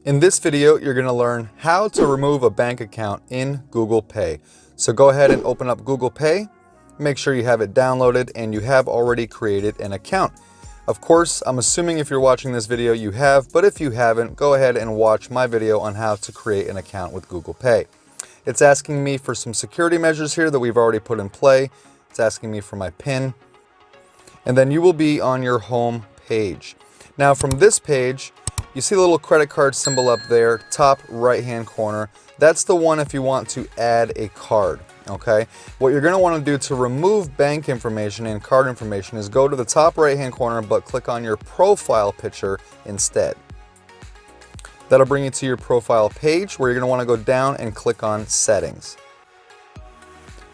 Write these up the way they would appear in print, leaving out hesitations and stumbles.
In this video, you're going to learn how to remove a bank account in Google Pay. So go ahead and open up Google Pay, make sure you have it downloaded and you have already created an account. Of course, I'm assuming if you're watching this video you have, but if you haven't, go ahead and watch my video on how to create an account with Google Pay. It's asking me for some security measures here that we've already put in play. It's asking me for my PIN. And then you will be on your home page. Now from this page, you see the little credit card symbol up there, top right-hand corner. That's the one if you want to add a card, okay? What you're gonna wanna do to remove bank information and card information is go to the top right-hand corner, but click on your profile picture instead. That'll bring you to your profile page where you're gonna wanna go down and click on Settings.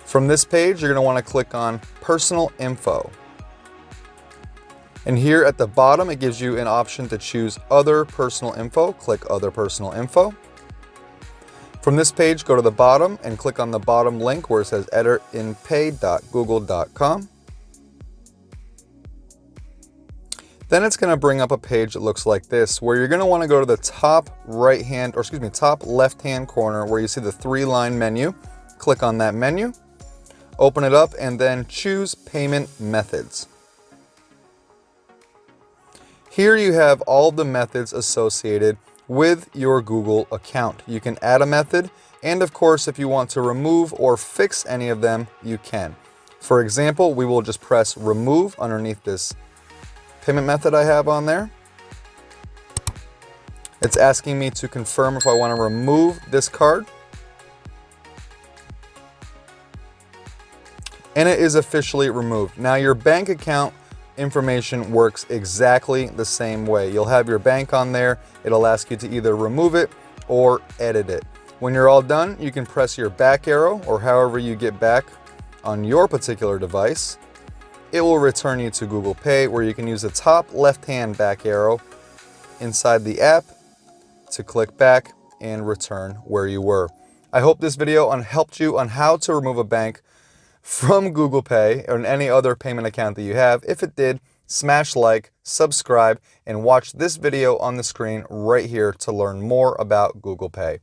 From this page, you're gonna wanna click on Personal Info. And here at the bottom, it gives you an option to choose Other Personal Info. Click Other Personal Info. From this page, go to the bottom and click on the bottom link where it says ederinpay.google.com. Then it's going to bring up a page that looks like this, where you're going to want to go to the top top left-hand corner where you see the 3-line menu. Click on that menu, open it up, and then choose Payment Methods. Here you have all the methods associated with your Google account. You can add a method, and of course, if you want to remove or fix any of them, you can. For example, we will just press Remove underneath this payment method I have on there. It's asking me to confirm if I want to remove this card. And it is officially removed. Now your bank account information works exactly the same way. You'll have your bank on there. It'll ask you to either remove it or edit it. When you're all done, you can press your back arrow or however you get back on your particular device. It will return you to Google Pay where you can use the top left-hand back arrow inside the app to click back and return where you were. I hope this video helped you on how to remove a bank from Google Pay or any other payment account that you have. If it did, smash like, subscribe, and watch this video on the screen right here to learn more about Google Pay.